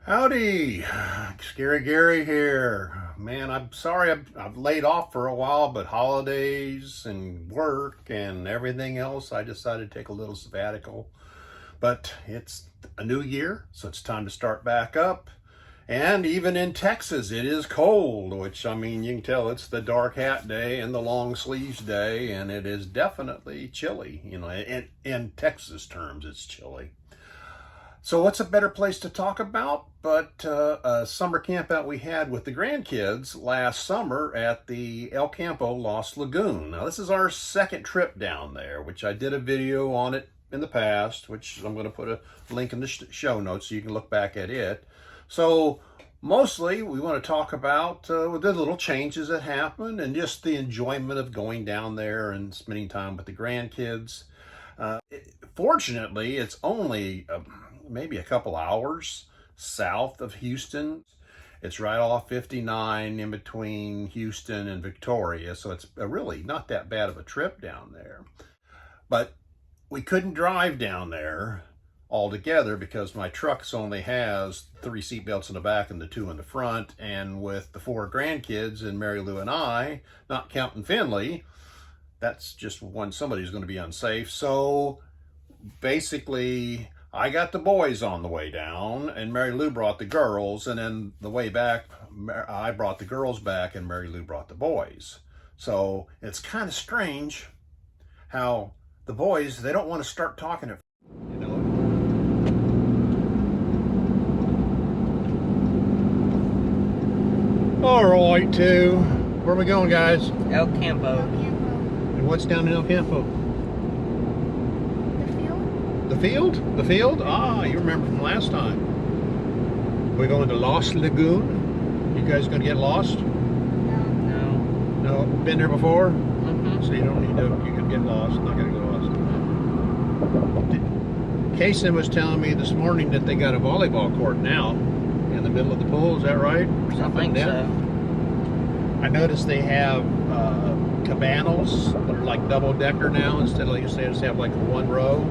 Howdy, Scary Gary here. Man, I'm sorry I've laid off for a while, but holidays and work and everything else, I decided to take a little sabbatical. But it's a new year, so it's time to start back up. And even in Texas, it is cold, which I mean, you can tell it's the dark hat day and the long sleeves day, and it is definitely chilly. In Texas terms, it's chilly. So what's a better place to talk about but a summer camp out we had with the grandkids last summer at the Campo Lost Lagoon. Now this is our second trip down there, which I did a video on it in the past, which I'm going to put a link in the show notes so you can look back at it. So mostly we want to talk about the little changes that happened and just the enjoyment of going down there and spending time with the grandkids. Fortunately, it's only maybe a couple hours south of Houston. It's right off 59 in between Houston and Victoria, so it's really not that bad of a trip down there. But we couldn't drive down there all together because my truck only has 3 seat belts in the back and the 2 in the front, and with the 4 grandkids and Mary Lou and I, not counting Finley, that's just when somebody's going to be unsafe. So basically I got the boys on the way down, and Mary Lou brought the girls, and then the way back, I brought the girls back, and Mary Lou brought the boys. So it's kind of strange how the boys, they don't want to start talking at, you know. All right, too. Where are we going, guys? El Campo. And what's down in El Campo? The field? The field? Ah, you remember from last time. We're going to Lost Lagoon. You guys gonna get lost? No. No? Been there before? Mm-hmm. So you don't need to, you can get lost. Not gonna get lost. Kason was telling me this morning that they got a volleyball court now in the middle of the pool. Is that right? Or something like that? So. I noticed they have cabanas that are like double-decker now instead of like you say, just have like one row.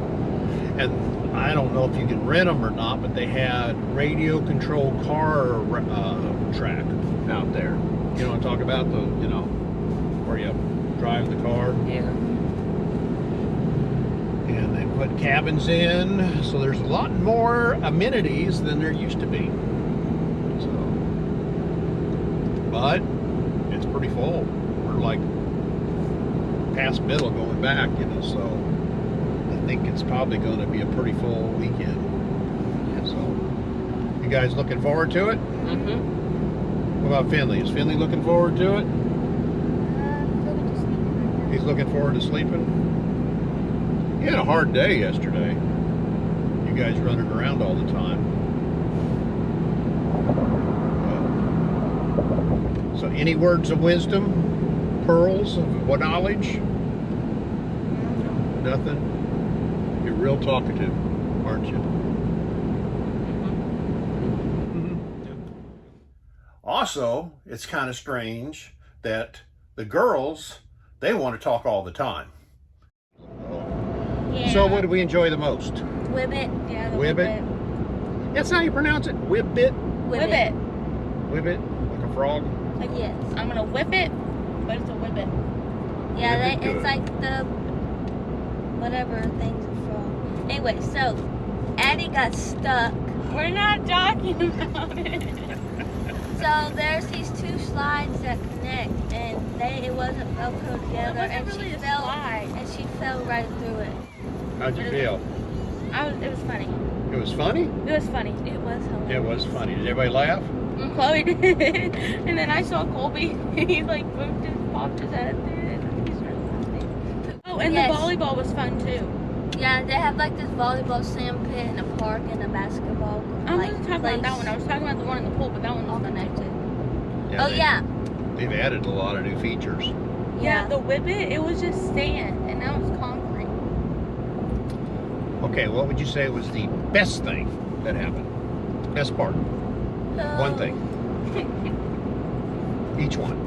And I don't know if you can rent them or not, but they had radio-controlled car track out there. You know what I'm talking about? Where you drive the car. Yeah. And they put cabins in, so there's a lot more amenities than there used to be. So, but it's pretty full. We're like past middle going back, so I think it's probably going to be a pretty full weekend. So, you guys looking forward to it? Mm-hmm. What about Finley? Is Finley looking forward to it? He's looking forward to sleeping? You had a hard day yesterday. You guys running around all the time. So any words of wisdom? Pearls of what knowledge? Nothing? You're real talkative, aren't you? Mm-hmm. Also, it's kind of strange that the girls, they want to talk all the time. Yeah. So what do we enjoy the most? Whibbit. Yeah, the Whibbit? That's how you pronounce it? Whibbit? Whibbit. Whibbit? Like a frog? Like, yes. I'm gonna whip it, but it's a whippet. Yeah, Whibbit good. it's like the whatever things are from. Anyway, so Addie got stuck. We're not talking about it. So there's these 2 slides that connect, and it wasn't Velcro together, It wasn't and really she a fell, slide. and she fell right through it. How'd you feel? It was funny. It was funny? It was funny. It was hilarious. It was funny. Did everybody laugh? And Chloe did. And then I saw Colby, and he like popped his head through it. He's really laughing. Oh, and Yes. the volleyball was fun too. Yeah, they have like this volleyball sand pit and a park and a basketball. I like, wasn't talking about that one. I was talking about the one in the pool, but that one all was fun connected. too. Oh yeah. They've added a lot of new features. Yeah, the whippet, it was just sand, and now it's concrete. Okay, what would you say was the best thing that happened? Best part? One thing. Each one.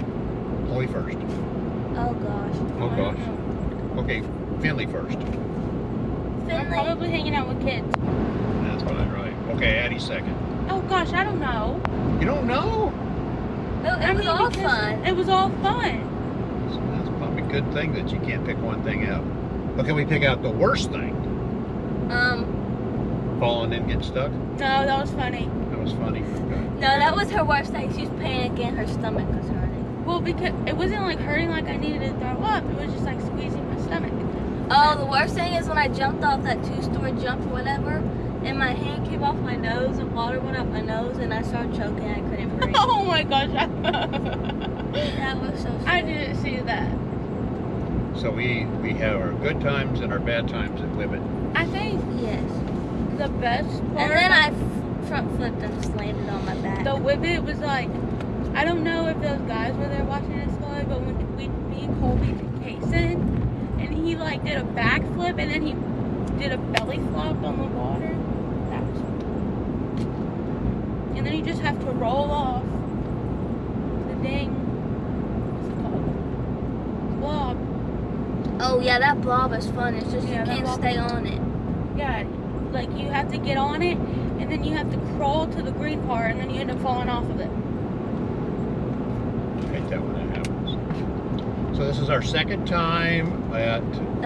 Chloe first. Oh gosh. Oh gosh. Okay, Finley first. I'm Finley. probably hanging out with kids. That's what I write. Okay, Addie second. Oh gosh, I don't know. You don't know? It was all because fun. It was all fun. So that's probably a good thing that you can't pick one thing out. But can we pick out the worst thing? Falling and getting stuck? No, that was funny. That was funny. Okay. No, that was her worst thing. She was panicking. Her stomach was hurting. Well, because it wasn't like hurting like I needed to throw up. It was just like squeezing my stomach. Oh, the worst thing is when I jumped off that 2-story jump or whatever, and my hand came off my nose and water went up my nose and I started choking. I couldn't breathe. Oh my gosh. That was so I scary. didn't see that. So we have our good times and our bad times at Whippet. I think Yes. the best part And then I front flipped and just landed on my back. the Whippet was like, I don't know if those guys were there watching us fly, but when me and Colby took Kason, and he like did a backflip and then he did a belly flop on the water. That was fun. And then you just have to roll off the dang, what's it called? Blob. Oh yeah, that blob is fun. It's just Yeah, you that can't blob stay is- on it. Yeah, like you have to get on it and then you have to crawl to the green part and then you end up falling off of it. I hate that when that happens. So this is our second time at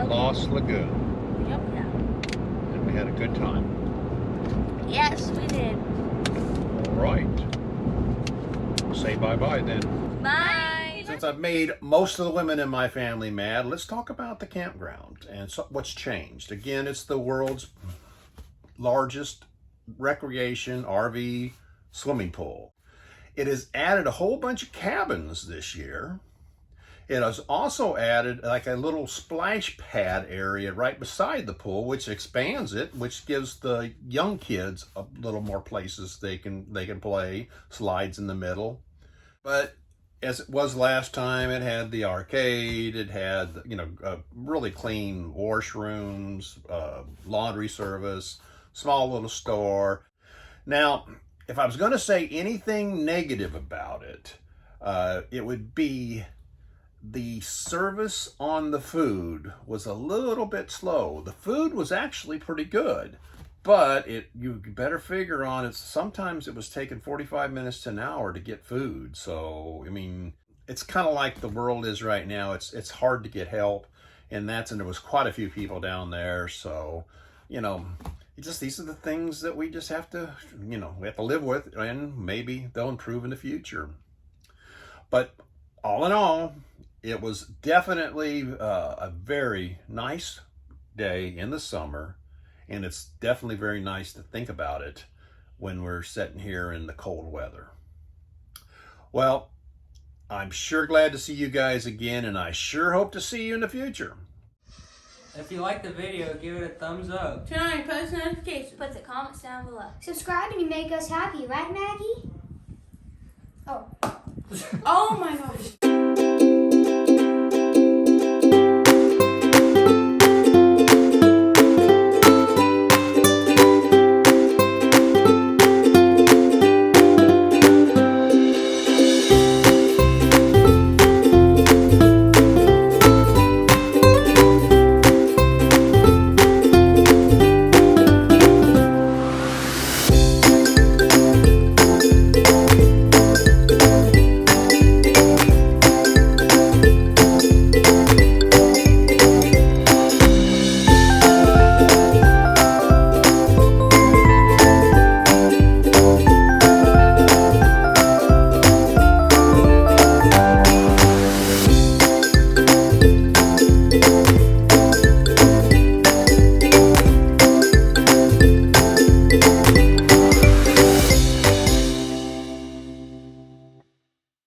Lost Lagoon, Yep. Yeah. and we had a good time. Yes, we did. All right. Say bye-bye then. Bye. Since I've made most of the women in my family mad, let's talk about the campground and what's changed. Again, it's the world's largest recreation RV swimming pool. It has added a whole bunch of cabins this year. It has also added like a little splash pad area right beside the pool, which expands it, which gives the young kids a little more places they can play, slides in the middle. But as it was last time, it had the arcade, it had, really clean washrooms, laundry service, small little store. Now, if I was going to say anything negative about it, it would be the service on the food was a little bit slow. The food was actually pretty good, but you better figure on it. Sometimes it was taking 45 minutes to an hour to get food. So, I mean, it's kind of like the world is right now. It's hard to get help, and there was quite a few people down there. So, these are the things that we just have to, we have to live with, and maybe they'll improve in the future. But all in all, it was definitely a very nice day in the summer, and it's definitely very nice to think about it when we're sitting here in the cold weather. Well, I'm sure glad to see you guys again, and I sure hope to see you in the future. If you like the video, give it a thumbs up. Turn on your post notifications. Put the comments down below. Subscribe and you make us happy, right, Maggie? Oh. Oh